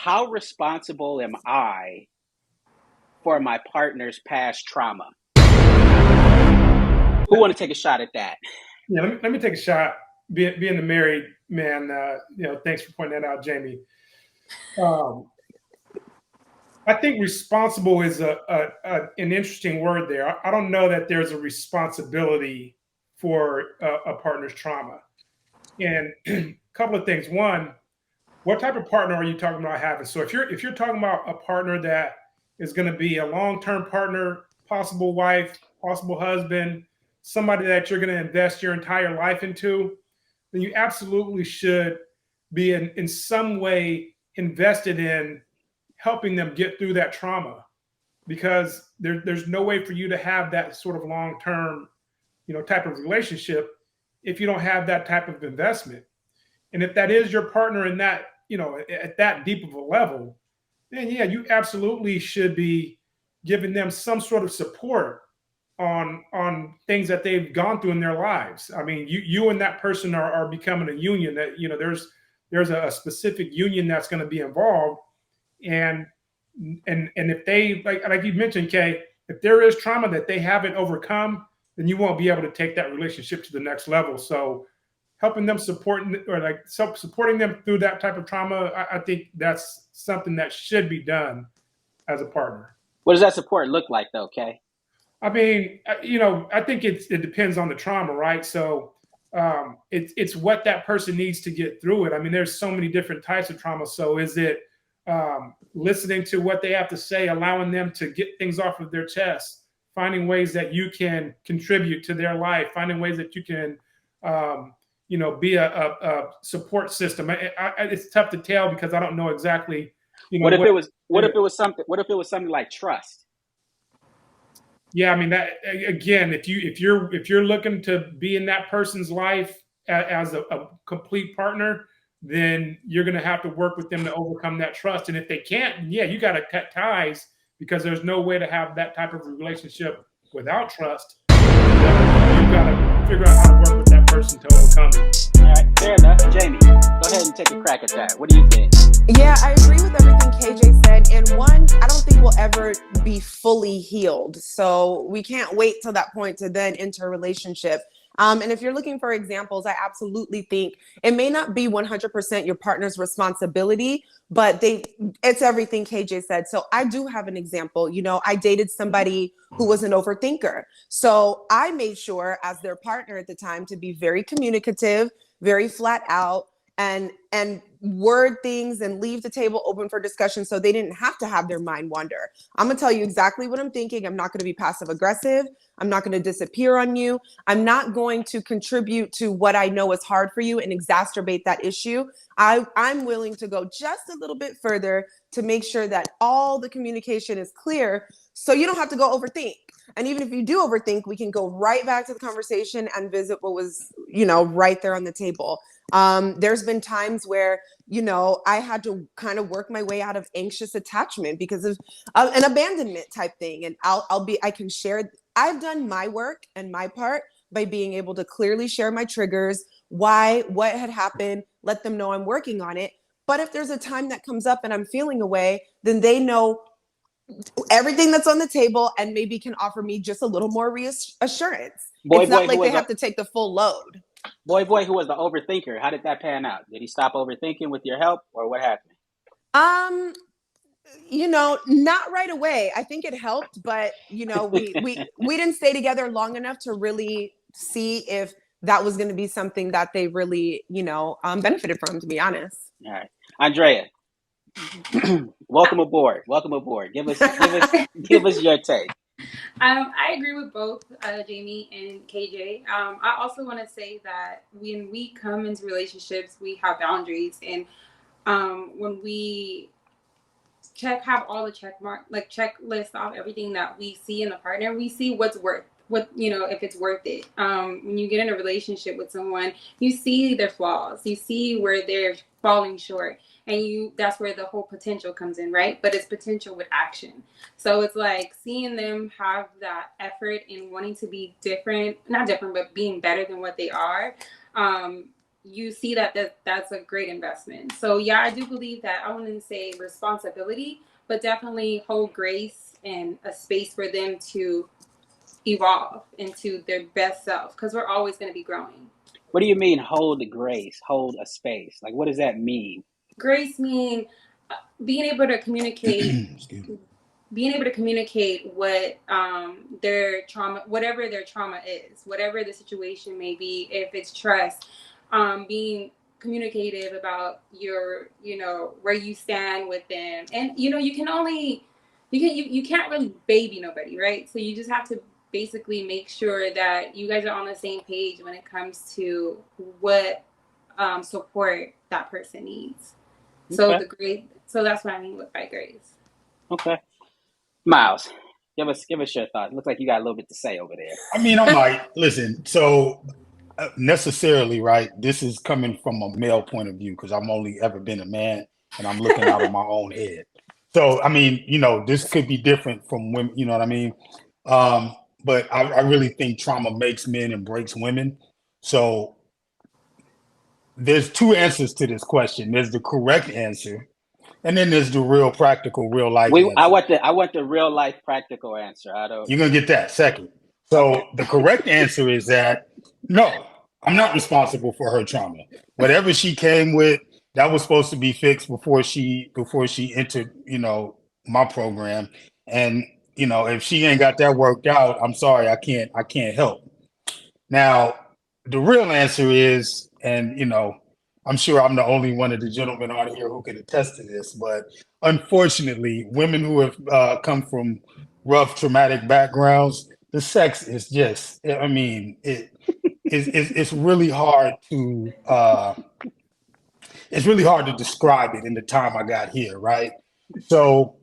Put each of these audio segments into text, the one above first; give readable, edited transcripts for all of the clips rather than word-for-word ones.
how responsible am I for my partner's past trauma? Who want to take a shot at that? Yeah, let me take a shot. Being the married man, thanks for pointing that out, Jamie. Um, I think responsible is an interesting word there. I don't know that there's a responsibility for a partner's trauma. And a couple of things. One, what type of partner are you talking about having? So if you're talking about a partner that is going to be a long-term partner, possible wife, possible husband, somebody that you're going to invest your entire life into, then you absolutely should be in some way invested in helping them get through that trauma, because there's no way for you to have that sort of long-term, type of relationship if you don't have that type of investment. And if that is your partner in that, at that deep of a level, then yeah, you absolutely should be giving them some sort of support on things that they've gone through in their lives. I mean, you and that person are becoming a union. That there's a specific union that's going to be involved. And and and if they, like you mentioned, Kay, if there is trauma that they haven't overcome, then you won't be able to take that relationship to the next level. So helping them supporting them through that type of trauma, I think that's something that should be done as a partner. What does that support look like, though, Kay? I mean, I think it depends on the trauma, right? So it's what that person needs to get through it. I mean, there's so many different types of trauma. So is it listening to what they have to say, allowing them to get things off of their chest, finding ways that you can contribute to their life, finding ways that you can, be a support system. It's tough to tell because I don't know exactly, What if what. it was what if it was something what if it was something like trust? Yeah, I mean that again. If you're looking to be in that person's life as a complete partner, then you're going to have to work with them to overcome that trust. And if they can't, yeah, you got to cut ties, because there's no way to have that type of relationship without trust. But you've got to figure out how to work with that person to overcome it. All right, fair enough. Jamie, go ahead and take a crack at that. What do you think? Yeah, I agree with everything KJ said. And one, I don't think we'll ever be fully healed. So we can't wait till that point to then enter a relationship. And if you're looking for examples, I absolutely think it may not be 100% your partner's responsibility, but it's everything KJ said. So I do have an example. I dated somebody who was an overthinker. So I made sure, as their partner at the time, to be very communicative, very flat out, and word things and leave the table open for discussion so they didn't have to have their mind wander. I'm going to tell you exactly what I'm thinking. I'm not going to be passive aggressive. I'm not going to disappear on you. I'm not going to contribute to what I know is hard for you and exacerbate that issue. I'm willing to go just a little bit further to make sure that all the communication is clear, so you don't have to go overthink. And even if you do overthink, we can go right back to the conversation and visit what was, right there on the table. There's been times where, I had to kind of work my way out of anxious attachment because of an abandonment type thing. And I can share, I've done my work and my part by being able to clearly share my triggers, what had happened, let them know I'm working on it. But if there's a time that comes up and I'm feeling away, then they know everything that's on the table and maybe can offer me just a little more reassurance. Boy, It's boy, not who like they was a have to take the full load. boy, who was the overthinker? How did that pan out? Did he stop overthinking with your help, or what happened? Um, not right away. I think it helped, but we didn't stay together long enough to really see if that was going to be something that they really, benefited from, to be honest. All right, Andrea, welcome aboard. Welcome aboard. Give us your take. I agree with both Jamie and KJ. I also want to say that when we come into relationships, we have boundaries, and when we have all the checklist off everything that we see in the partner, we see if it's worth it. When you get in a relationship with someone, you see their flaws, you see where they're falling short, and that's where the whole potential comes in, right? But it's potential with action. So it's like seeing them have that effort in wanting to be different, not different, but being better than what they are. you see that's a great investment. So yeah, I do believe that. I wouldn't say responsibility, but definitely hold grace and a space for them to evolve into their best self, because we're always going to be growing. What do you mean hold the grace, hold a space? Like, what does that mean? Grace meaning being able to communicate being able to communicate what their trauma, whatever their trauma is, whatever the situation may be. If it's trust, being communicative about your, where you stand with them. And you can only you can't really baby nobody, right? So you just have to basically make sure that you guys are on the same page when it comes to what support that person needs. So Okay. so that's what I mean by grace. Okay. Miles, give us your thoughts. Looks like you got a little bit to say over there. I mean, I might listen. So necessarily, right? This is coming from a male point of view because I'm only ever been a man, and I'm looking out of my own head. So I mean, this could be different from women. You know what I mean? But I really think trauma makes men and breaks women. So there's two answers to this question. There's the correct answer, and then there's the real practical, real life I answer. want the real life practical answer. I don't. You're gonna get that second. So Okay. the correct answer is that no, I'm not responsible for her trauma. Whatever she came with, that was supposed to be fixed before she entered, my program. And if she ain't got that worked out, I'm sorry, I can't help. Now, the real answer is, and I'm sure I'm the only one of the gentlemen out here who can attest to this, but unfortunately, women who have come from rough, traumatic backgrounds, the sex is just, I mean, it's really hard to describe it in the time I got here, right? So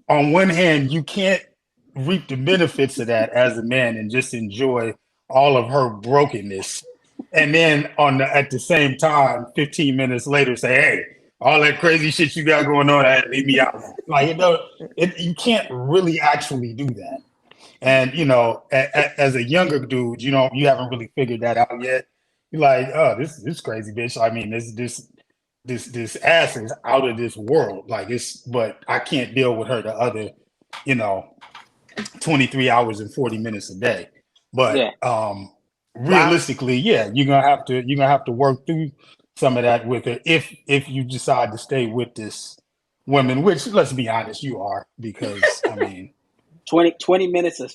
on one hand, you can't reap the benefits of that as a man and just enjoy all of her brokenness. And then at the same time, 15 minutes later, say, hey, all that crazy shit you got going on, leave me out. Like, you can't really actually do that. And, as a younger dude, you haven't really figured that out yet. You're like, oh, this crazy bitch. I mean, this ass is out of this world. Like but I can't deal with her the other, 23 hours and 40 minutes a day. But realistically, yeah, you're gonna have to work through some of that with her if you decide to stay with this woman, which let's be honest, you are, because I mean 20 minutes of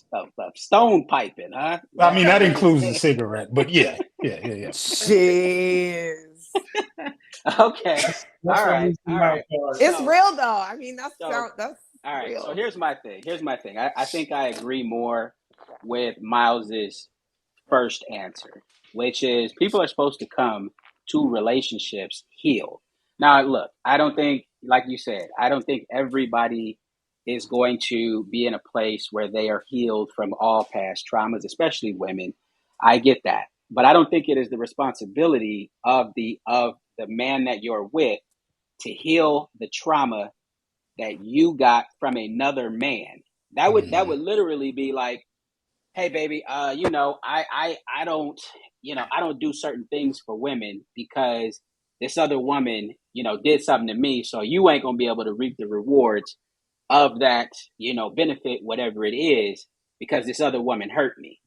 stone piping, huh? I mean that includes the cigarette, but yeah. Jeez. Okay. All right. It's real though. I mean, that's all right. real. So here's my thing. I think I agree more with Miles's first answer, which is people are supposed to come to relationships healed. Now, look, I don't think, like you said, I don't think everybody is going to be in a place where they are healed from all past traumas, especially women. I get that. But I don't think it is the responsibility of the man that you're with to heal the trauma that you got from another man. That would literally be like, hey baby, I don't, I don't do certain things for women because this other woman, did something to me. So you ain't gonna be able to reap the rewards of that, benefit, whatever it is, because this other woman hurt me.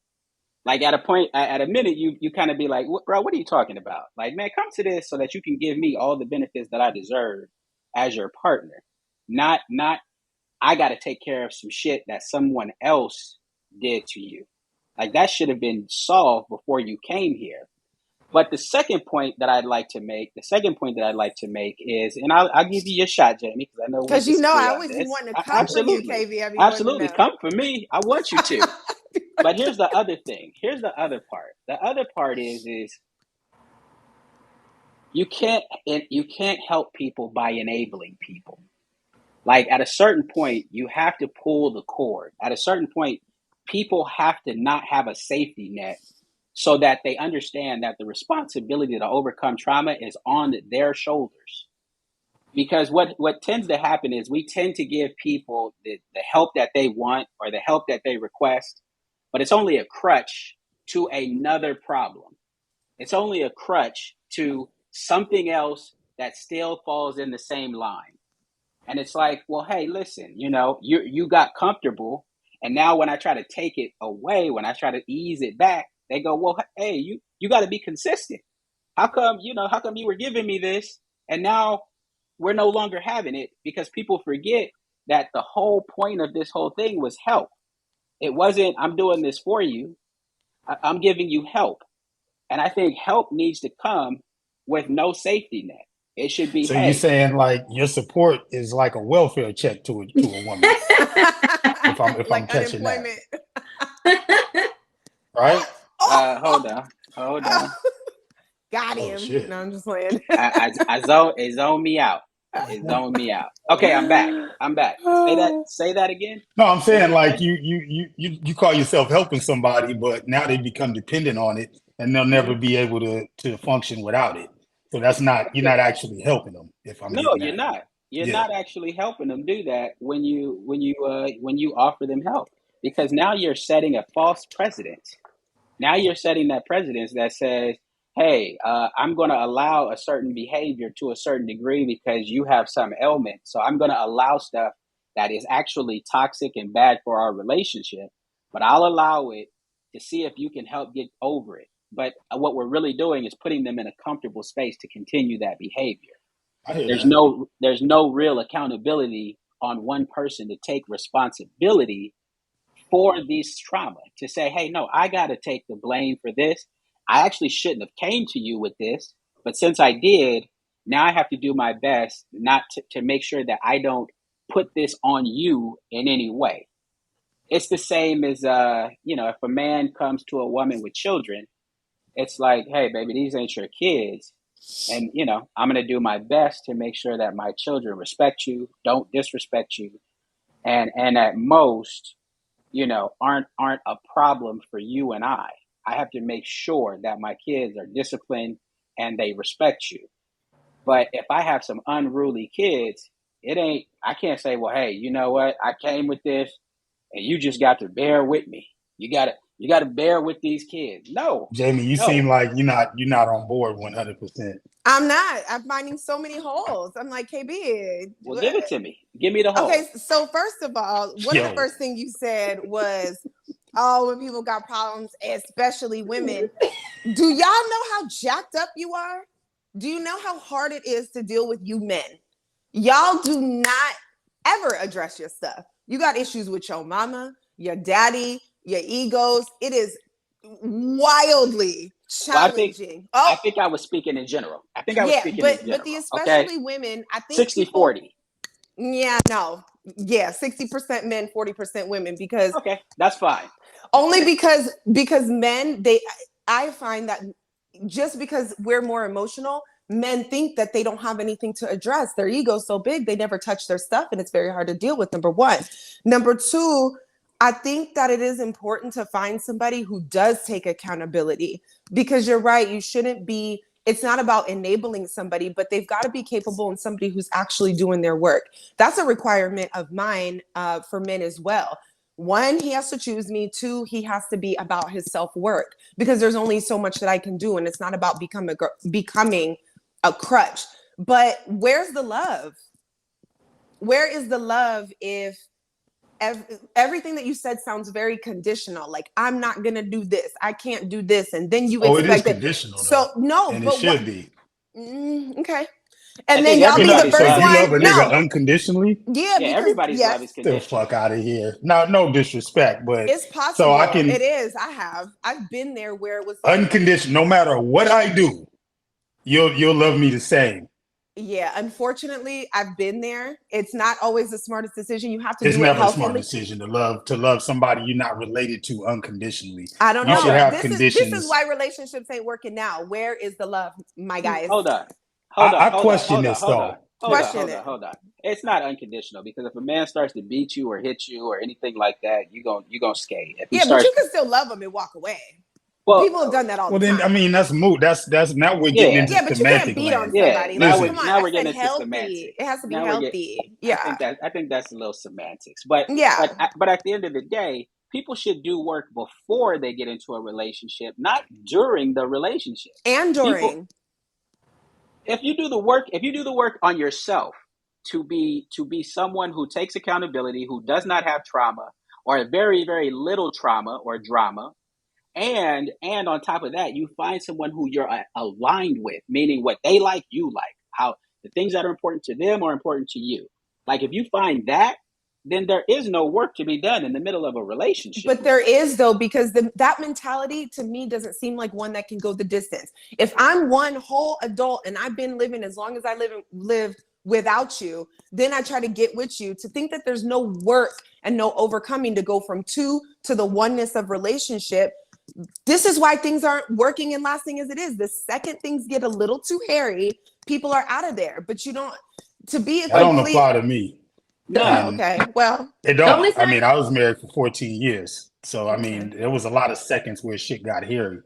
Like at a minute, you kind of be like, bro, what are you talking about? Like, man, come to this so that you can give me all the benefits that I deserve as your partner. Not, I got to take care of some shit that someone else did to you. Like that should have been solved before you came here. But the second point that I'd like to make is, and I'll give you your shot, Jamie, because I know because I always want to come for you, KV. Absolutely, come for me. I want you to. But here's the other thing. Here's the other part. The other part is you can't help people by enabling people. Like at a certain point, you have to pull the cord. At a certain point, people have to not have a safety net so that they understand that the responsibility to overcome trauma is on their shoulders. Because what tends to happen is we tend to give people the help that they want or the help that they request, but it's only a crutch to another problem. It's only a crutch to something else that still falls in the same line. And it's like, well, hey, listen, you got comfortable, and now when I try to take it away, when I try to ease it back, they go, well, hey, you got to be consistent. How come you were giving me this, and now we're no longer having it? Because people forget that the whole point of this whole thing was help. It wasn't, I'm doing this for you. I'm giving you help. And I think help needs to come with no safety net. It should be, So you're hey, saying like your support is like a welfare check to a woman, if I'm like catching that, unemployment. right? hold on. Got Oh him. shit. No, I'm just playing. It zoned me out. It zoned me out. Okay, I'm back. Say that again. No, I'm Say saying that like again. you call yourself helping somebody, but now they become dependent on it, and they'll never Mhm. be able to function without it. So that's not you're not actually helping them, if I'm No, getting you're that. not. You're Yeah. not actually helping them do that when you offer them help, because now you're setting a false precedent. Now you're setting that precedence that says, hey, I'm going to allow a certain behavior to a certain degree because you have some ailment. So I'm going to allow stuff that is actually toxic and bad for our relationship, but I'll allow it to see if you can help get over it. But what we're really doing is putting them in a comfortable space to continue that behavior. I hear There's that. no real accountability on one person to take responsibility for this trauma, to say, hey, no, I got to take the blame for this. I actually shouldn't have came to you with this, but since I did, now I have to do my best not to make sure that I don't put this on you in any way. It's the same as, if a man comes to a woman with children, it's like, hey, baby, these ain't your kids. And, I'm going to do my best to make sure that my children respect you, don't disrespect you. And at most, aren't a problem for you and I. I have to make sure that my kids are disciplined and they respect you. But if I have some unruly kids, I can't say, well, hey, you know what? I came with this and you just got to bear with me. You got to bear with these kids. No, Jamie, you seem no. like you're not on board 100%. I'm not. I'm finding so many holes. I'm like, KB. Well, give it to me. Give me the Okay, hole. so first of all, one of the Yo, first things you said was, oh, when people got problems, especially women, do y'all know how jacked up you are? Do you know how hard it is to deal with you men? Y'all do not ever address your stuff. You got issues with your mama, your daddy, your egos. It is wildly challenging. I think I was speaking in general. I think I was Yeah, speaking in but the general. Okay. especially women, I think 60 people 40. yeah, no. Yeah, 60% men, 40% women, because Okay. That's fine. only because men, I find that just because we're more emotional, men think that they don't have anything to address. Their ego's so big, they never touch their stuff, and it's very hard to deal with. Number one. Number two, I think that it is important to find somebody who does take accountability, because you're right. You shouldn't be, it's not about enabling somebody, but they've got to be capable and somebody who's actually doing their work. That's a requirement of mine for men as well. One, he has to choose me. Two, he has to be about his self-work, because there's only so much that I can do. And it's not about becoming a crutch. But where's the love? Where is the love if everything that you said sounds very conditional? Like, I'm not going to do this. I can't do this. And then you oh, it is expect it. conditional though, So, no, and it but what? should be. Okay. I And then think y'all be the everybody's So first love you is love one? a nigga No. conditional. unconditionally? Yeah, Yeah, because everybody's love is yes, The fuck conditional. out of here. Now, no disrespect, but it's so I possible. It can is. I've been there where it was like, unconditional. No matter what I do, you'll love me the same. yeah, unfortunately, I've been there. It's not always the smartest decision. You have to It's do it never a smart healthily. decision to love somebody you're not related to unconditionally. I don't You Hold should know. on. have This is conditions. why relationships ain't working now. Where is the love, my guys? Hold on. I, Hold on. I Hold on. question Hold on. this Hold on. though. Hold on. Question Hold on. it. Hold on. It's not unconditional, because if a man starts to beat you or hit you or anything like that, you gonna skate. If he Yeah, but starts, you can still love them and walk away. People have well, done that all the Well, then I time. mean that's moot. That's now we're getting yeah, into Yeah, but you can't semantic beat on land. yeah. somebody. Now Like, we're come Listen, on. now I we're said getting into healthy. semantics. It has to be Now we're getting. healthy. I Yeah. think that's a little semantics, but Yeah. but at the end of the day, people should do work before they get into a relationship, not during the relationship. And during. If you do the work on yourself to be someone who takes accountability, who does not have trauma or very, very little trauma or drama, and on top of that, you find someone who you're aligned with, meaning what they like, you like, how the things that are important to them are important to you. Like if you find that, then there is no work to be done in the middle of a relationship. But there is, though, because that mentality to me doesn't seem like one that can go the distance. If I'm one whole adult and I've been living as long as I lived without you, then I try to get with you. To think that there's no work and no overcoming to go from two to the oneness of relationship. This is why things aren't working and lasting as it is. The second things get a little too hairy, people are out of there. But you don't, to be a that don't apply to me. No, okay. Well, it don't. I mean, I was married for 14 years. So, I mean, there was a lot of seconds where shit got hairy.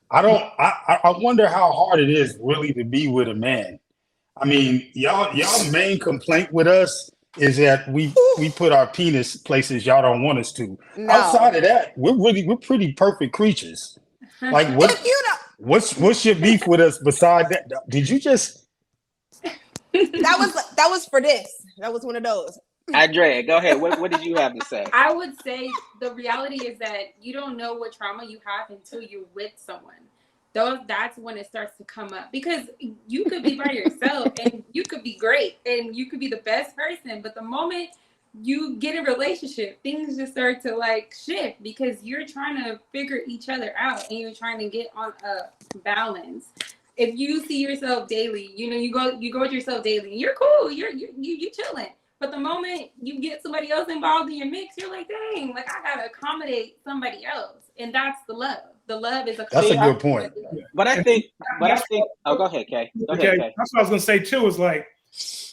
I wonder how hard it is really to be with a man. I mean, y'all main complaint with us is that we put our penis places y'all don't want us to. No. Outside of that, we're pretty perfect creatures. Like what's your beef with us beside that? Did you just that was for this. That was one of those. Andrea, go ahead. What did you have to say? I would say the reality is that you don't know what trauma you have until you're with someone. That's when it starts to come up, because you could be by yourself and you could be great and you could be the best person, but the moment you get in a relationship, things just start to like shift because you're trying to figure each other out and you're trying to get on a balance. If you see yourself daily, you go with yourself daily and you're cool, you chilling. But the moment you get somebody else involved in your mix, you're like, dang, like I gotta accommodate somebody else, and that's the love. The love is that's a good point. But I think. Oh, go ahead, Kay. Go ahead, Kay. That's what I was gonna say too. Is like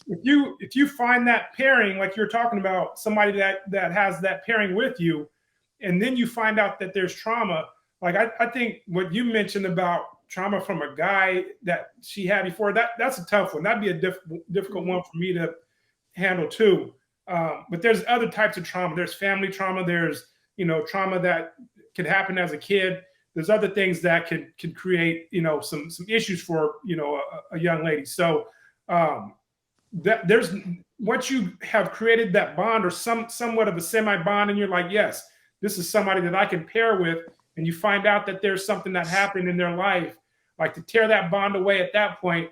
if you find that pairing, like you're talking about, somebody that has that pairing with you, and then you find out that there's trauma. Like I think what you mentioned about trauma from a guy that she had before, that's a tough one. That'd be a difficult one for me to handle too. But there's other types of trauma. There's family trauma. There's trauma that could happen as a kid. There's other things that can create some issues for a young lady. So there's once you have created that bond or somewhat of a semi bond, and you're like, yes, this is somebody that I can pair with, and you find out that there's something that happened in their life, like to tear that bond away at that point.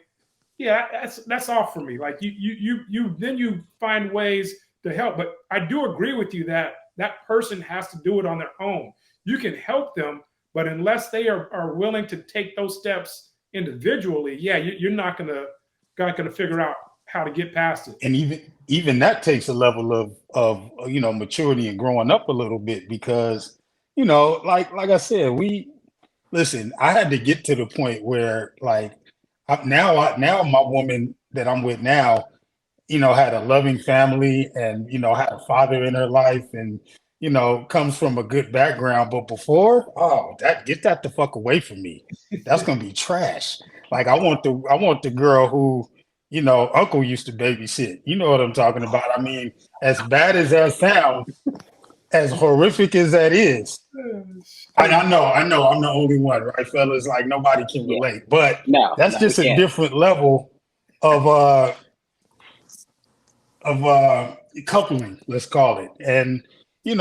Yeah, that's all for me. Like you find ways to help, but I do agree with you that person has to do it on their own. You can help them, but unless they are willing to take those steps individually, yeah, you're not gonna figure out how to get past it. And even that takes a level of maturity and growing up a little bit, because like I said, I had to get to the point where like. Now my woman that I'm with now, had a loving family and, had a father in her life and, comes from a good background. But before, get that the fuck away from me. That's going to be trash. Like I want the girl who, uncle used to babysit. You know what I'm talking about? I mean, as bad as that sounds, as horrific as that is, I know I'm the only one, right, fellas? Like nobody can relate, but that's just a different level of coupling, let's call it. And you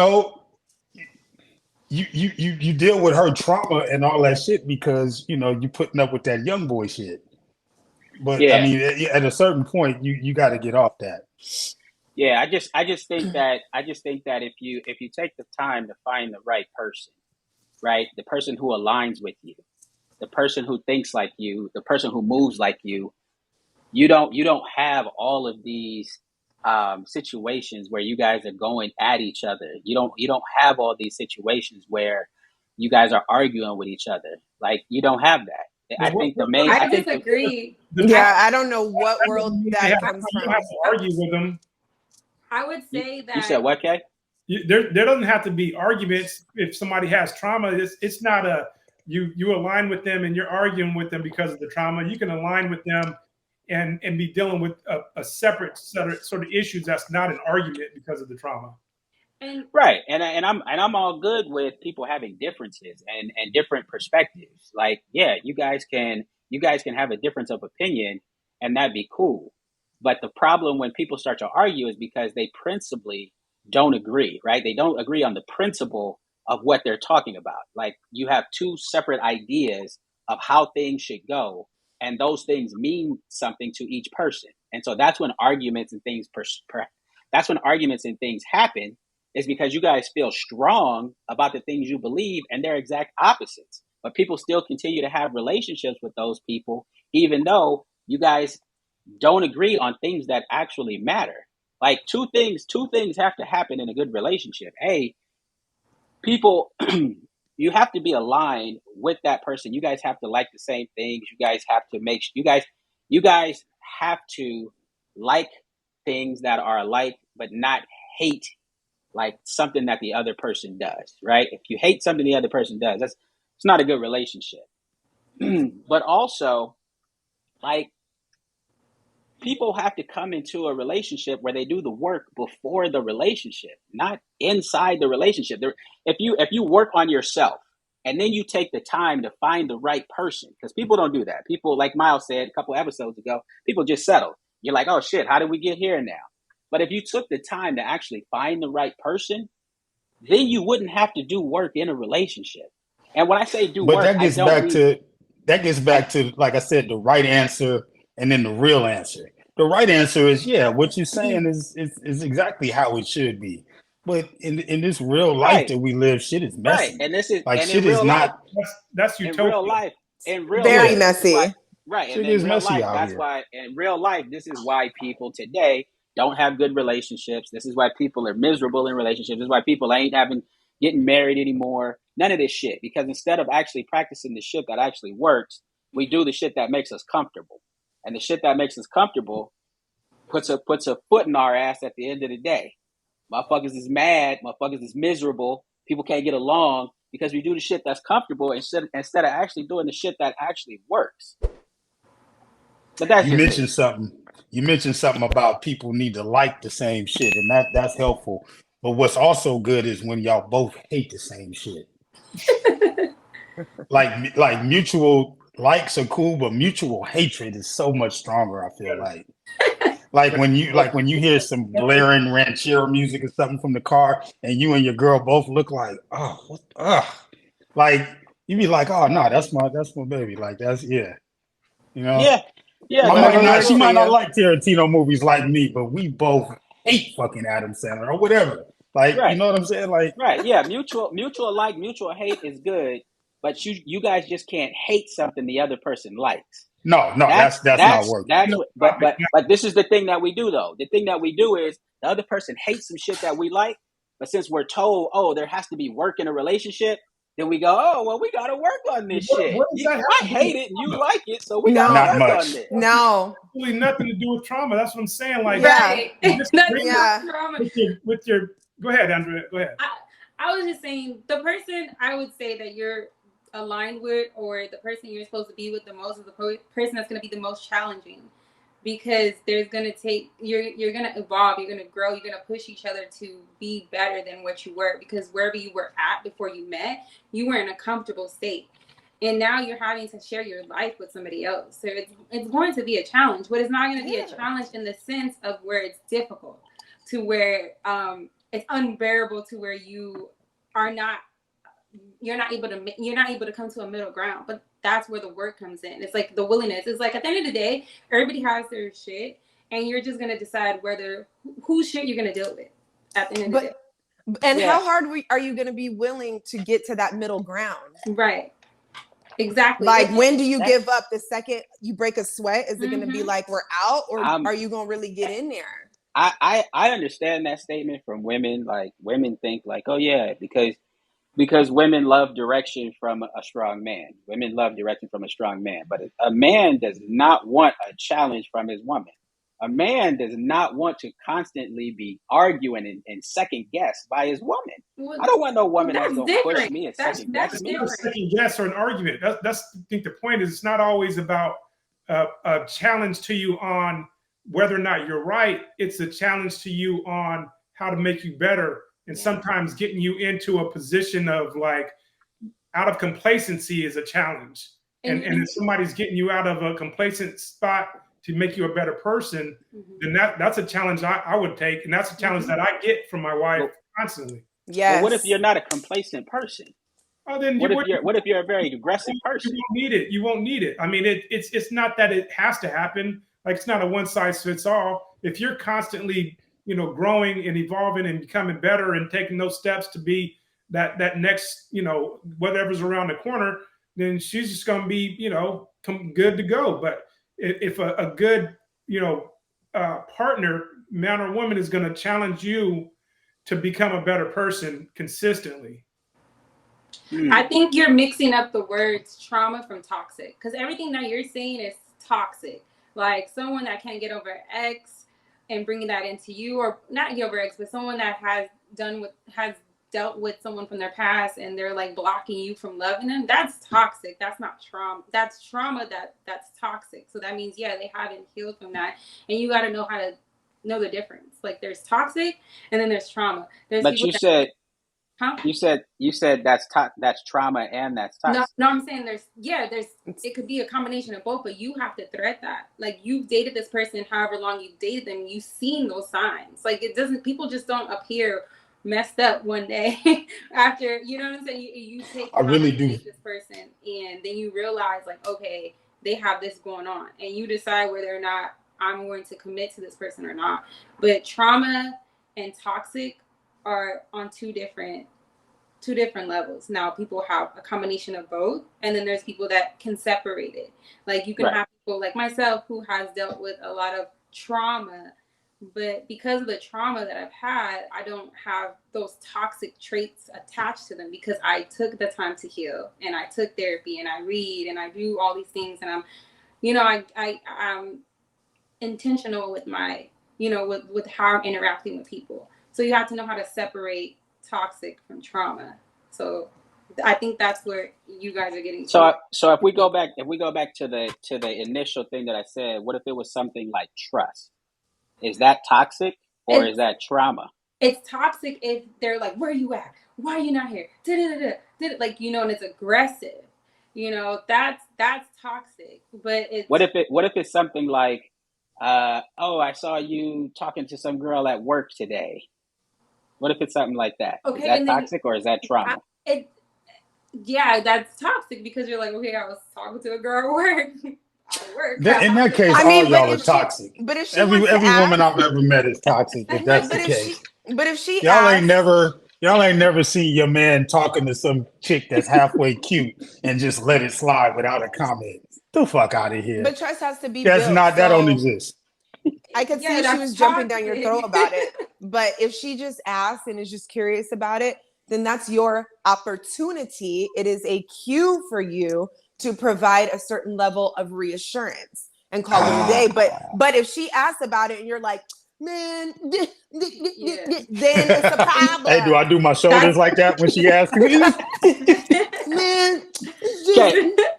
deal with her trauma and all that shit because you're putting up with that young boy shit. But I mean, at a certain point, you got to get off that. Yeah, I just think that if you take the time to find the right person, right, the person who aligns with you, the person who thinks like you, the person who moves like you, you don't have all of these situations where you guys are going at each other. You don't have all these situations where you guys are arguing with each other. Like you don't have that. I disagree. I don't know what world that comes from. You have to argue with them. I would say that. You said what, Kay? There doesn't have to be arguments if somebody has trauma. It's not you align with them and you're arguing with them because of the trauma. You can align with them and be dealing with a separate sort of issues that's not an argument because of the trauma. Right, and I'm all good with people having differences and different perspectives. Like, yeah, you guys can have a difference of opinion, and that'd be cool. But the problem when people start to argue is because they principally don't agree, right? They don't agree on the principle of what they're talking about. Like, you have two separate ideas of how things should go, and those things mean something to each person. And so that's when arguments and things happen, is because you guys feel strong about the things you believe and they're exact opposites. But people still continue to have relationships with those people, even though you guys don't agree on things that actually matter. Like, two things have to happen in a good relationship. People, you have to be aligned with that person. You guys have to like the same things. You guys have to like things that are alike, but not hate like something that the other person does, right? If you hate something the other person does, it's not a good relationship. But also, like, people have to come into a relationship where they do the work before the relationship, not inside the relationship. If you work on yourself and then you take the time to find the right person, because people don't do that. People, like Miles said a couple episodes ago, people just settle. You're like, oh shit, how did we get here now? But if you took the time to actually find the right person, then you wouldn't have to do work in a relationship. And when I say do But work, that I gets don't back mean to that gets I back to like I said, the right answer and then the real answer. The right answer is yeah, what you're saying is exactly how it should be. But in this real life right, that we live, shit is right. messy. And this is Like and in shit is real life, not That's in real utopia. life, in real yeah, Very life, this is why, messy. right. And shit in is real messy life, out that's here. why, in real life, this is why people today don't have good relationships. This is why people are miserable in relationships. This is why people ain't getting married anymore. None of this shit. Because instead of actually practicing the shit that actually works, we do the shit that makes us comfortable. And the shit that makes us comfortable puts a foot in our ass at the end of the day. Motherfuckers is mad. Motherfuckers is miserable. People can't get along because we do the shit that's comfortable instead of actually doing the shit that actually works. But that's You just me. mentioned something. You mentioned something about people need to like the same shit, and that's helpful. But what's also good is when y'all both hate the same shit. Like mutual likes are cool, but mutual hatred is so much stronger. I feel Yes. like when you hear some blaring ranchero music or something from the car, and you and your girl both look like, oh, like you be like, oh no, that's my baby. Like that's yeah, you know. Yeah, yeah. Love and She life for might not you. like Tarantino movies like me, but we both hate fucking Adam Sandler or whatever. Like, you Right, know what I'm saying? Like, right. Yeah, mutual hate is good, but you guys just can't hate something the other person likes. no, That's that's not that's working. that's what. But this is the thing that we do though. The thing that we do is the other person hates some shit that we like, but since we're told, oh, there has to be work in a relationship, then we go, oh, well, we got to work on this shit. What does that have I to do with hate it and you trauma? like it, so we got to No, Not work on much. this. no. Absolutely nothing to do with trauma. That's what I'm saying. Like, Yeah. Right. just That's bring not Yeah. trauma. with your. Go ahead, Andrea. Go ahead. I was just saying the person I would say that you're aligned with, or the person you're supposed to be with the most, is the person that's going to be the most challenging, because there's going to take you're going to evolve, you're going to grow, you're going to push each other to be better than what you were, because wherever you were at before you met, you were in a comfortable state. And now you're having to share your life with somebody else. So it's going to be a challenge, but it's not going to be a challenge in the sense of where it's difficult, to where it's unbearable, to where you're not able to come to a middle ground. But that's where the work comes in. It's like the willingness. It's like at the end of the day, everybody has their shit, and you're just gonna decide whose shit you're gonna deal with at the end of the day. And Yeah. how hard are you going to be willing to get to that middle ground? Right. Exactly. Like, when do you That's- give up the second you break a sweat? Is it going to be like we're out, or I'm- are you going to really get in there? I understand that statement from women. Like, women think like, oh yeah, because women love direction from a strong man. Women love direction from a strong man. But a man does not want a challenge from his woman. A man does not want to constantly be arguing and second guessed by his woman. Well, I don't want no woman that's that's going to push different. me and That's second guess It's me. not a second guess or an argument. That's I think the point is, it's not always about a challenge to you on whether or not you're right. It's a challenge to you on how to make you better And sometimes getting you into a position of like out of complacency is a challenge. And if somebody's getting you out of a complacent spot to make you a better person, then that's a challenge I would take. And that's a challenge that I get from my wife constantly. Yes. Well, what if you're not a complacent person? Oh, then what if you're a very aggressive person? You won't need it. You won't need it. I mean, it's not that it has to happen. Like, it's not a one size fits all. If you're constantly, growing and evolving and becoming better and taking those steps to be that next, whatever's around the corner, then she's just going to be, good to go. But if a good, partner, man or woman, is going to challenge you to become a better person consistently. I think you're mixing up the words trauma from toxic, because everything that you're saying is toxic. Like someone that can't get over X and bringing that into you, or not get over X, but someone that has dealt with someone from their past and they're like blocking you from loving them. That's toxic. That's not trauma. That's trauma that's toxic. So that means, yeah, they haven't healed from that, and you got to know how to know the difference. Like there's toxic and then there's trauma. But you said that's trauma and that's toxic. No, I'm saying it could be a combination of both, but you have to thread that. Like you've dated this person however long you've dated them, you've seen those signs. Like people just don't appear messed up one day after, you know what I'm saying? You take I really do this person, and then you realize like, okay, they have this going on, and you decide whether or not I'm going to commit to this person or not. But trauma and toxic are on two different levels. Now people have a combination of both, and then there's people that can separate it. Like you can have people like myself who has dealt with a lot of trauma, but because of the trauma that I've had, I don't have those toxic traits attached to them because I took the time to heal, and I took therapy, and I read, and I do all these things, and I'm intentional with my, with how I'm interacting with people. So you have to know how to separate toxic from trauma. So I think that's where you guys are getting to. So if we go back to the initial thing that I said, what if it was something like trust? Is that toxic or is that trauma? It's toxic if they're like, where are you at? Why are you not here? Like, and it's aggressive. That's toxic. But it's what if it's something like, I saw you talking to some girl at work today. What if it's something like that? Okay, is that toxic or is that trauma? That's toxic because you're like, okay, I was talking to a girl at work. In that case, all y'all are toxic. But if every woman I've ever met is toxic. If that's the case, but if she y'all ain't never seen your man talking to some chick that's halfway cute and just let it slide without a comment. The fuck out of here. But trust has to be. That don't exist. I could see she was jumping down your throat about it. But if she just asked and is just curious about it, then that's your opportunity. It is a cue for you to provide a certain level of reassurance and call it a day. But if she asks about it and you're like, man, then it's a problem. Hey, do I do my shoulders like that when she asks me? Man.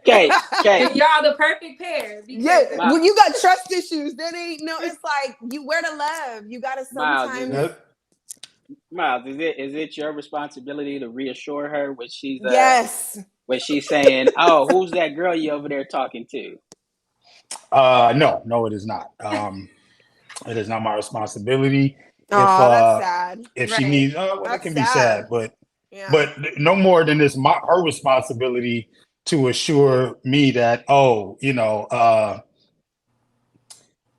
Okay. Y'all the perfect pair. When you got trust issues, then it's like where to love. You gotta sometimes. Miles, is it your responsibility to reassure her when she's yes. When she's saying, "Oh, who's that girl you over there talking to?" No, it is not. It is not my responsibility. That's sad. If she needs, that can be sad, but no more than it's her responsibility to assure me that,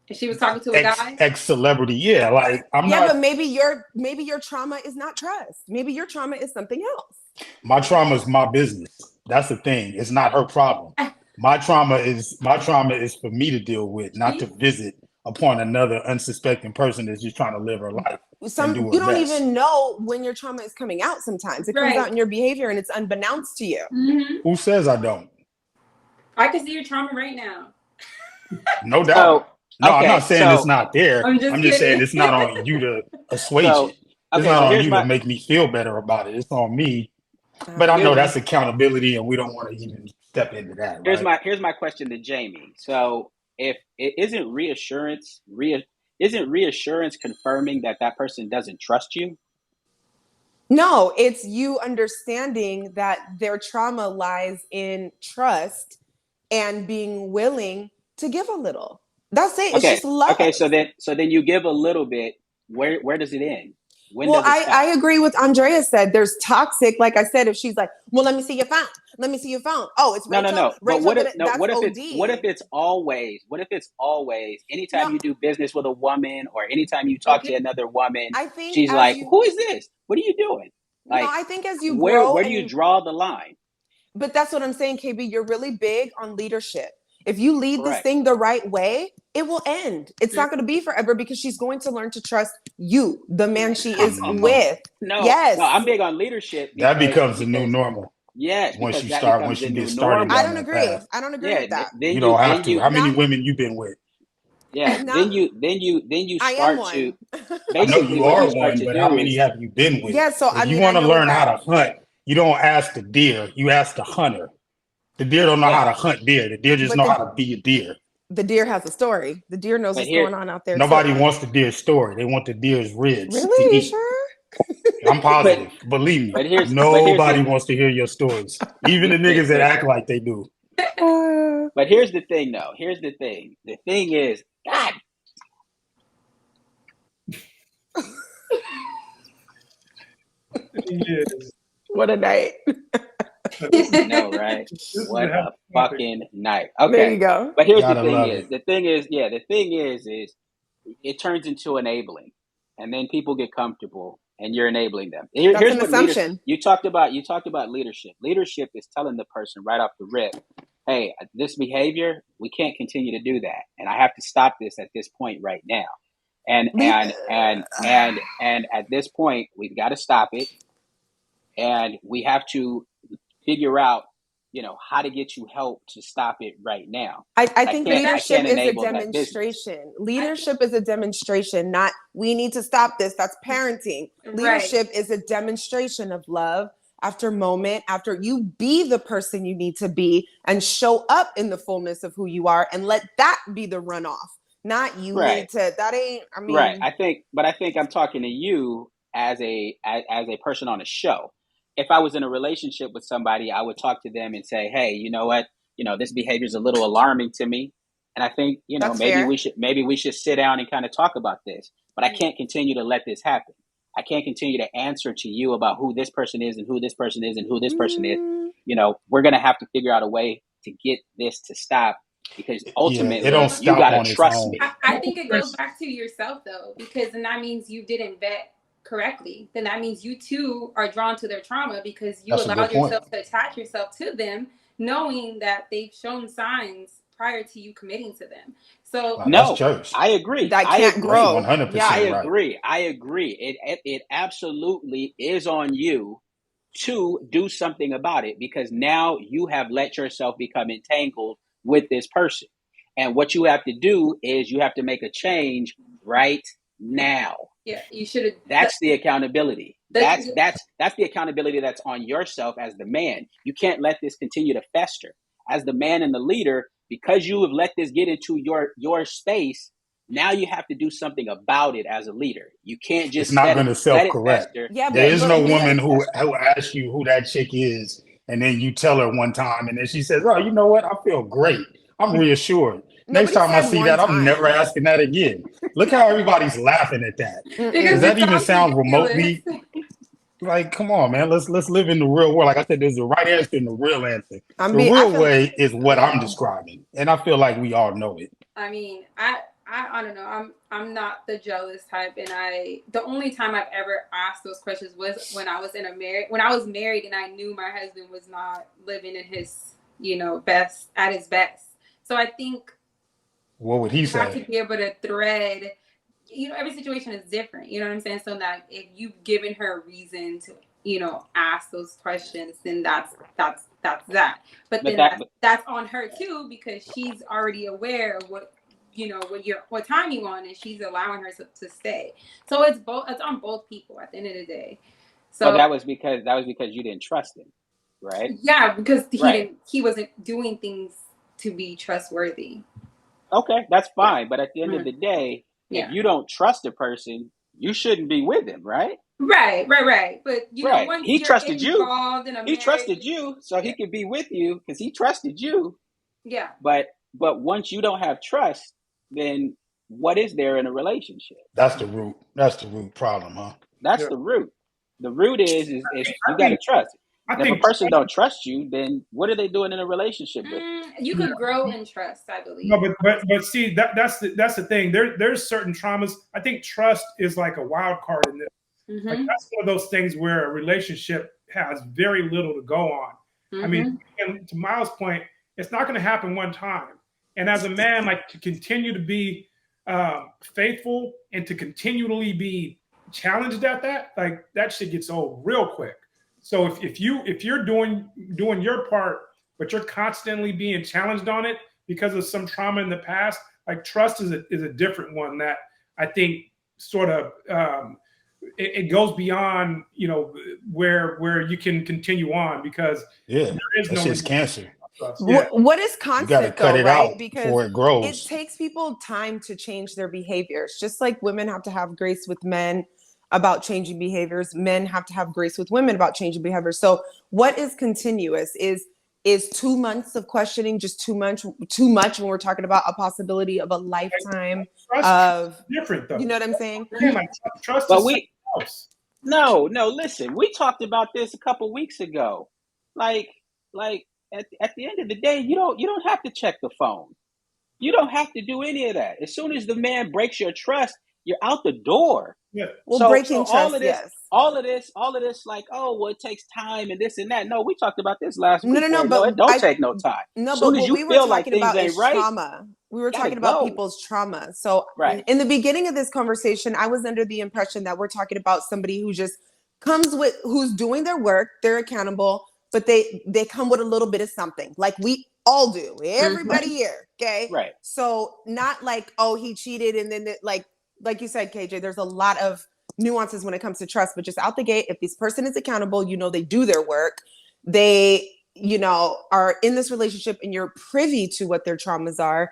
if she was talking to a guy, ex-celebrity, like I'm not. Yeah, but maybe your trauma is not trust. Maybe your trauma is something else. My trauma is my business. That's the thing. It's not her problem. My trauma is for me to deal with, not to visit upon another unsuspecting person that's just trying to live her life. You don't even know when your trauma is coming out. Sometimes it comes out in your behavior and it's unbeknownst to you. Mm-hmm. Who says I don't? I can see your trauma right now. No doubt. I'm not saying it's not there. I'm just saying it's not on you to assuage it. It's not on you to make me feel better about it. It's on me. But I know that's accountability, and we don't want to even step into that. Here's my question to Jamie. So, if it isn't reassurance confirming that person doesn't trust you? No, it's you understanding that their trauma lies in trust and being willing to give a little. That's it. It's Okay. just love. Okay. So then you give a little bit. Where does it end? When Well, does it I stop? agree with Andrea said. There's toxic. Like I said, if she's like, well, let me see your phone. Let me see your phone. Oh, it's No, no, Rachel. no. But Rachel what if did it. no? That's What if OD. it's always? What if it's always? No, Anytime you do business with a woman, or anytime you talk to okay. another woman, I think she's as like, you, "Who is this? What are you doing?" no, Like, I think as you where grow where do and you you, draw the line? but that's what I'm saying, KB. You're really big on leadership. If you lead this Correct. thing the right way, it will end. It's not going to be forever because she's going to learn to trust you, the man she is with. No, Yes. no. I'm big on leadership That because becomes the new normal yes, once because you that start, becomes once the you get new started I normal. down don't that agree. path. I don't agree Yeah. with that. Then You you don't have then to. you How many Now, women you been with? yeah. now Then you I am start to one. I know basically you what you are start one, to but how do many is have you been with? Yeah, so I If you mean, I want to know what learn how that. to hunt, you don't ask the deer, you ask the hunter. The deer don't know yeah. how to hunt deer. The deer just But know how to be a deer. the deer has a story. The deer knows But what's here going on out there Nobody too. wants the deer's story. They want the deer's ribs to Really? You eat. sure? I'm but positive. Believe me. but here's Nobody wants to hear your stories. Even the niggas that the act like they do. but here's the thing though. Here's the thing. The thing is, God, Yes. What a night. I know, right? This is What a a healthy topic. fucking night. There you Okay. go. But here's Gotta love it. the thing is it turns into enabling. And then people get comfortable and you're enabling them. That's Here's an what assumption. you talked about leadership. Leadership is telling the person right off the rip, hey, this behavior, we can't continue to do that. And I have to stop this at this point right now. And Le- and and and and at this point, we've got to stop it, and we have to figure out, how to get you help to stop it right now. I But think I leadership can't is a enable that business. demonstration. Leadership is a demonstration, not we need to stop this. That's parenting. Right. Leadership is a demonstration of love after moment, after you be the person you need to be and show up in the fullness of who you are and let that be the runoff. Not you Right. need to, that ain't, I Right. mean, I think I'm talking to you as a person on a show. If I was in a relationship with somebody, I would talk to them and say, "Hey, you know what? This behavior is a little alarming to me, and I think, that's maybe fair. we should sit down and kind of talk about this. But I can't continue to let this happen. I can't continue to answer to you about who this person is and who this person is and who this person is. Mm, We're going to have to figure out a way to get this to stop because Yeah, it don't ultimately you got stop to on its trust own. me." I think it goes back to yourself though, because then that means you didn't vet correctly. Then that means you too are drawn to their trauma because you That's a good allowed point. yourself to attach yourself to them, knowing that they've shown signs prior to you committing to them. So Now, that's No, church. I agree. that I can't That's agree. grow. 100% I Yeah. right. agree. I agree. It absolutely is on you to do something about it because now you have let yourself become entangled with this person. And what you have to do is you have to make a change right now. yeah, you should have. That's the accountability. That's The, that's that's the accountability that's on yourself as the man. You can't let this continue to fester. As the man and the leader, because you have let this get into your space, now you have to do something about it as a leader. You can't It's just not let going it to let it self-correct. fester. Yeah, There Yeah, you is but no can't just let woman it who fester. asks you who that chick is, and then you tell her one time, and then she says, "Oh, you know what? I feel great. I'm reassured. Next nobody time I said see one that, I'm never time. asking that again." Look how everybody's laughing at that. Does because Mm-mm. it that even sounds sound ridiculous. remotely like? Come on, man. Let's live in the real world. Like I said, there's the right answer and the real answer. The I real feel, way is what Yeah. I'm describing, and I feel like we all know it. I mean, I don't know. I'm not the jealous type, and the only time I've ever asked those questions was when I was married, and I knew my husband was not living in his best at his best. So I think What would he you have to say? be able to thread. Every situation is different. You know what I'm saying? So that if you've given her a reason to ask those questions, then that's that. But But then that that's on her too because she's already aware of what time you on, and she's allowing her to stay. So it's on both people at the end of the day. but So that was because you didn't trust him, right? yeah, because Right. he wasn't doing things to be trustworthy. Okay, that's Yeah. fine. But at the end of Mhm. the day, if Yeah. you don't trust a person, you shouldn't be with him, right? Right. But Right. once He you're trusted you. involved in a He marriage, trusted you, so he could be with you because he trusted you. yeah. But once you don't have trust, then what is there in a relationship? That's the root. That's the root problem, huh? That's Yeah. the root. The root is you I got to think trust. I And if a think person don't trust you, then what are they doing in a relationship with? You could grow in trust, I believe. no, but see that's the thing. There's certain traumas. I think trust is like a wild card in this. Like that's one of those things where a relationship has very little to go on. I mean, and to Miles' point, it's not going to happen one time. And as a man, like to continue to be faithful and to continually be challenged at that, like that shit gets old real quick. So if you're doing your part, but you're constantly being challenged on it because of some trauma in the past, like trust is a different one that I think sort of it goes beyond where you can continue on because Yeah, there is that no shit's cancer. trust. Yeah. What is You got to constant cut though, it right? out Because before it it grows. takes people time to change their behaviors. Just like women have to have grace with men about changing behaviors, men have to have grace with women about changing behaviors. So what is continuous? Is 2 months of questioning just too much when we're talking about a possibility of a lifetime Trust of is different though. you know what I'm saying? Again, like trust But is something we else. no, listen, we talked about this a couple weeks ago. Like at the end of the day, you don't have to check the phone. You don't have to do any of that. As soon as the man breaks your trust, you're out the door. Yeah. Well, So breaking all trust, of this, yes. like, oh, well, it takes time and this and that. No, we talked about this last No, week no, no, where no, it but don't take no time. no, but Soon as what you we were feel like talking things about ain't is right, trauma. We were gotta talking about go. people's trauma. So Right. in the beginning of this conversation, I was under the impression that we're talking about somebody who just who's doing their work, they're accountable, but they come with a little bit of something, like we all do, everybody here. Okay. Right. So not like, oh, he cheated, and then like you said, KJ, there's a lot of nuances when it comes to trust, but just out the gate, if this person is accountable, they do their work, they are in this relationship and you're privy to what their traumas are.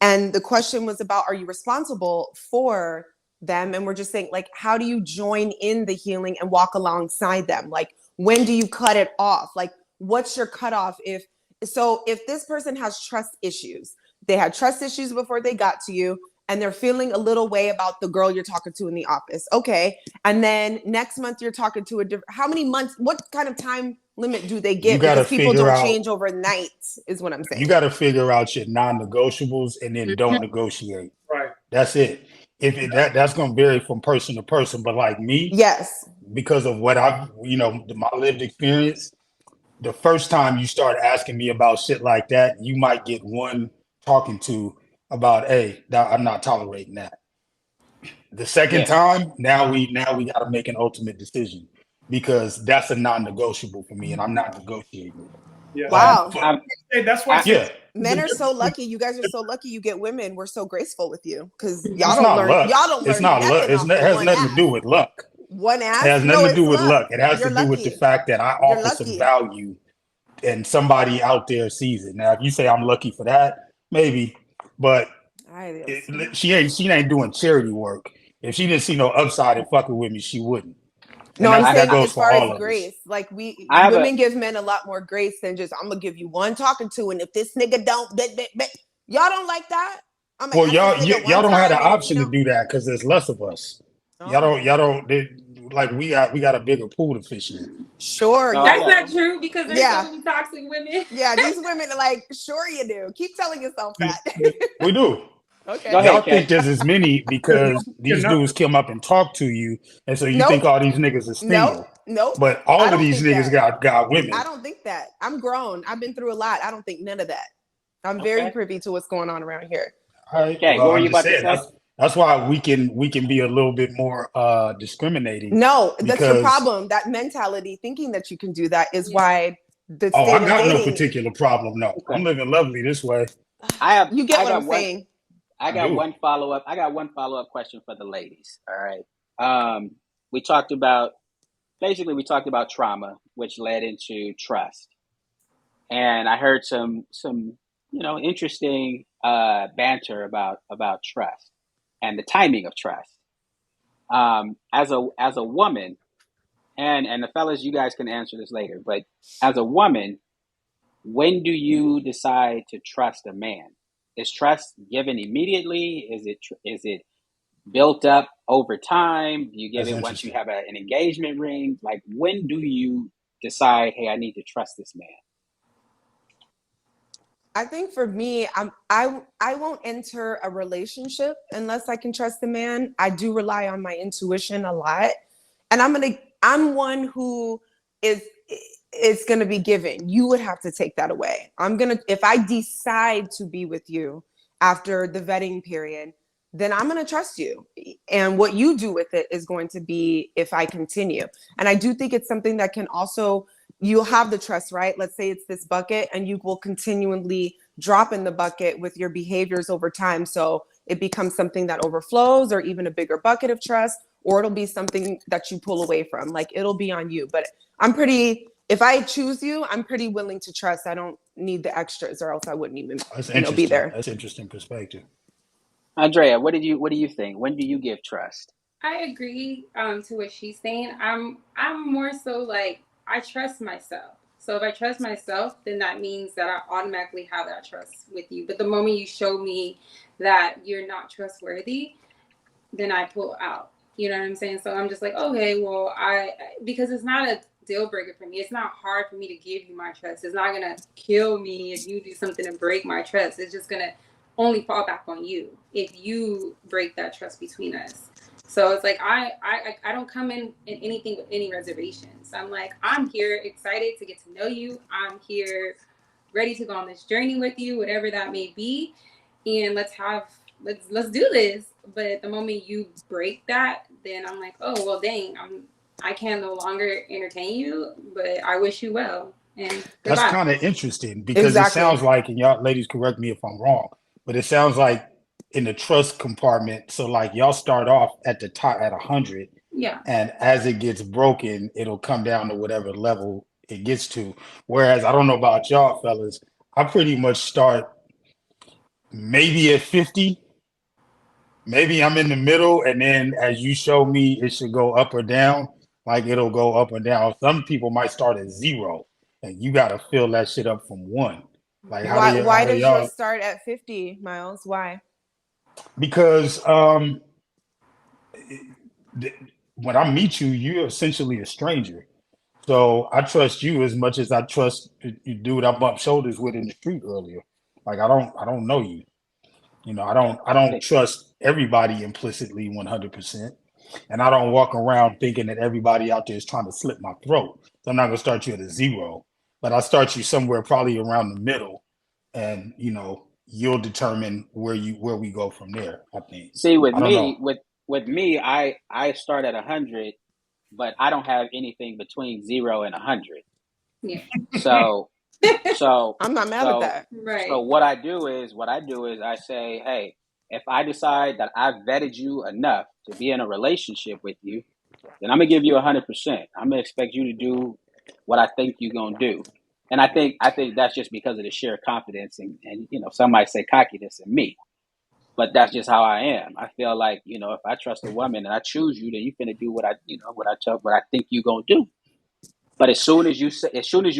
And the question was about, are you responsible for them? And we're just saying, like, how do you join in the healing and walk alongside them? Like, when do you cut it off? Like, what's your cutoff? If this person has trust issues, they had trust issues before they got to you, and they're feeling a little way about the girl you're talking to in the office. Okay. And then next month you're talking to how many months, what kind of time limit do they You get? got to Because people figure don't out. change overnight, is what I'm saying. You got to figure out your non-negotiables and then don't negotiate. Right. That's it. That's going to vary from person to person, but like me, Yes. because of what my lived experience, the first time you start asking me about shit like that, you might get one talking to about, hey, I'm not tolerating that. The second Yeah. time, now we got to make an ultimate decision because that's a non-negotiable for me, and I'm not negotiating. Yeah. Wow. That's why I say Yeah, Men are so lucky. You guys are so lucky you get women. We're so graceful with you because y'all it's don't not learn. luck. Y'all don't It's learn not luck. nothing It off the has one nothing ass. to do with luck. One ass. It has No, nothing to do with luck. luck. It has You're to do with lucky. the fact that I You're offer some lucky. value and somebody out there sees it. Now, if you say I'm lucky for that, maybe, but Ay, Dios. she ain't doing charity work. If she didn't see no upside in fucking with me, she wouldn't. And No, I'm that saying goes as for far all as of us. grace, like I have women give men a lot more grace than just I'm gonna give you one talking to, and if this nigga don't, y'all don't like that. I'm gonna Well, ask this nigga y'all one don't have the time, and if option to do that because there's less of us. Oh. Y'all don't. Like we got a bigger pool to fish in. Sure, No, That's I not true because there's Yeah. so many toxic women. yeah, these women are like, sure you do. Keep telling yourself that. We do. Okay. Go ahead, Y'all Ken. think there's as many because these You're not- dudes come up and talk to you, and so you Nope. think all these niggas are single. Nope. But I all of don't these think niggas that. got women. I don't think that. I'm grown. I've been through a lot. I don't think none of that. I'm very Okay. privy to what's going on around here. All right. Okay, Well, what were I'm you just about to saying say? that's why we can be a little bit more discriminating. No, that's your Because- problem. That mentality, thinking that you can do that, is why the Oh, state I of got no dating. particular problem. No, Okay. I'm living lovely this way. You get I what got I'm one. saying? I got do. one follow up. I got one follow up question for the ladies. All right. We talked about trauma, which led into trust, and I heard some interesting banter about trust and the timing of trust. As a woman, and the fellas, you guys can answer this later, but as a woman, when do you decide to trust a man? Is trust given immediately? Is it built up over time? Do you give That's it once you interesting. have an engagement ring? Like, when do you decide, hey, I need to trust this man? I think for me, I won't enter a relationship unless I can trust the man. I do rely on my intuition a lot, and I'm one who is it's gonna be given. You would have to take that away. If I decide to be with you after the vetting period, then I'm gonna trust you, and what you do with it is going to be if I continue. And I do think it's something that can also, you'll have the trust, right? Let's say it's this bucket, and you will continually drop in the bucket with your behaviors over time. So it becomes something that overflows, or even a bigger bucket of trust, or it'll be something that you pull away from. Like, it'll be on you. But if I choose you, I'm pretty willing to trust. I don't need the extras, or else I wouldn't even, That's be interesting. there. That's interesting perspective. Andrea, what do you think? When do you give trust? I agree to what she's saying. I'm more so like, I trust myself. So if I trust myself, then that means that I automatically have that trust with you. But the moment you show me that you're not trustworthy, then I pull out. You know what I'm saying? So I'm just like, okay, well, because it's not a deal breaker for me. It's not hard for me to give you my trust. It's not gonna kill me if you do something to break my trust. It's just gonna only fall back on you if you break that trust between us. So it's like I don't come in anything with any reservations. I'm like, I'm here excited to get to know you. I'm here ready to go on this journey with you, whatever that may be, and let's do this. But the moment you break that, then I'm like, oh well, dang, I can no longer entertain you, but I wish you well. And That's goodbye. kind of interesting because it Exactly. sounds like, and y'all ladies correct me if I'm wrong, but it sounds like in the trust compartment, so like y'all start off at the top at 100, Yeah. and as it gets broken, it'll come down to whatever level it gets to. Whereas I don't know about y'all fellas, I pretty much start maybe at 50. Maybe I'm in the middle, and then as you show me, it should go up or down. Like it'll go up or down. Some people might start at 0, and you got to fill that shit up from 1. Like Why how do does yours y'all? start at 50, Miles? Why? Because when I meet you, you're essentially a stranger. So I trust you as much as I trust you dude I bumped shoulders with in the street earlier. Like I don't know you. You know, I don't trust everybody implicitly 100%. And I don't walk around thinking that everybody out there is trying to slit my throat. So I'm not gonna start you at a 0, but I start you somewhere probably around the middle, and you'll determine where we go from there. I think. See, with I don't me, know. with me, I start at 100, but I don't have anything between 0 and 100. Yeah. So so I'm not mad at so that. Right. so what I do is I say, hey, if I decide that I've vetted you enough to be in a relationship with you, then I'm gonna give you 100%. I'm gonna expect you to do what I think you're gonna do. And I think that's just because of the sheer confidence and some might say cockiness in me. But that's just how I am. I feel like, if I trust a woman and I choose you, then you finna do what I think you gonna do. But as soon as you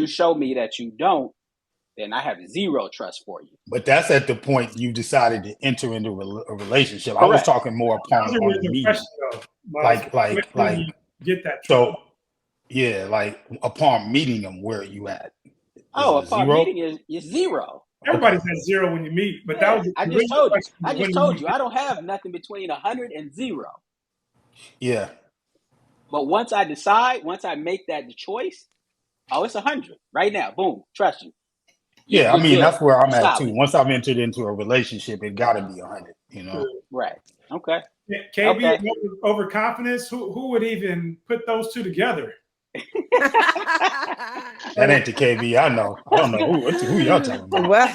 show me that you don't, then I have zero trust for you. But that's at the point you decided to enter into a relationship. I was Correct. talking more upon That's a on the really good meeting. question, though, Miles. When do you get that trust? So yeah, like upon meeting them, where are you at? Is Oh, it a upon 0? meeting is zero. Everybody's Okay. at 0 when you meet, but that Yeah, was I the just original told you. question. I Was when just do you told you I don't have nothing between 100 and 0. Yeah. But once I make that choice, oh, it's 100 right now. Boom, trust you. Yeah, I We mean good, that's where I'm at too. solid. Once I've entered into a relationship, it got to be 100. Right. Okay. KB Okay. and overconfidence? Who would even put those two together? That ain't the KB I know. I don't know who y'all talking about. What?